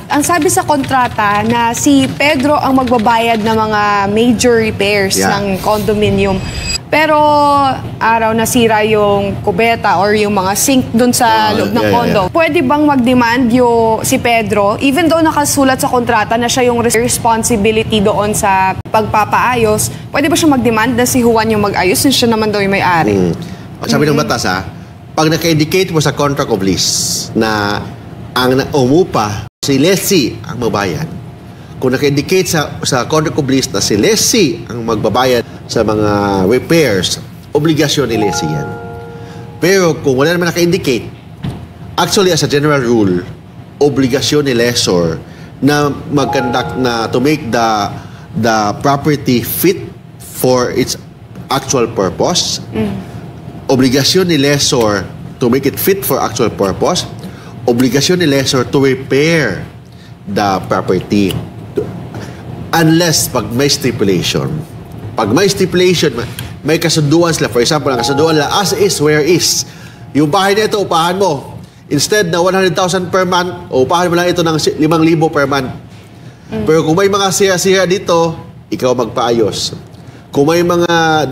Ang sabi sa kontrata na si Pedro ang magbabayad ng mga major repairs ng condominium. Pero araw nasira yung kubeta or yung mga sink dun sa loob ng condo. Pwede bang mag-demand si Pedro, even though nakasulat sa kontrata na siya yung responsibility doon sa pagpapaayos, pwede ba siya mag-demand na si Juan yung mag-ayos since siya naman daw yung may-ari? Sabi ng batas pag naka-indicate mo sa contract of lease na ang umupa si lessee ang magbayad, kung naka-indicate sa contract of lease na si lessee ang magbabayad sa mga repairs, obligasyon ni lessee yan. Pero kung wala naman naka-indicate, actually as a general rule, obligasyon ni lessor na mag-conduct na to make the property fit for its actual purpose. Obligasyon ni lessor to make it fit for actual purpose. Obligasyon ni lessor to repair the property. Unless pag may stipulation. Pag may stipulation, may kasunduan sila. For example, ang kasunduan nila, as is, where is. Yung bahay na ito, upahan mo. Instead na 100,000 per month, upahan mo lang ito ng 5,000 per month. Pero kung may mga sira-sira dito, ikaw magpaayos. Kung may mga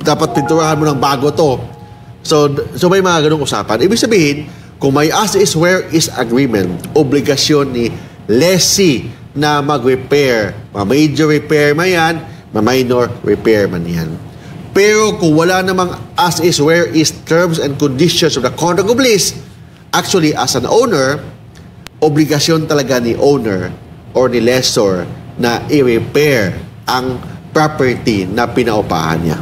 dapat pinturahan mo ng bago to. So may mga ganung usapan. Ibig sabihin, kung may as is, where is agreement, obligasyon ni lessee na mag-repair. Major repair man yan, minor repair man yan. Pero kung wala namang as is, where is terms and conditions of the contract of lease, actually as an owner, obligasyon talaga ni owner or ni lessor na i-repair ang property na pinaupahan niya.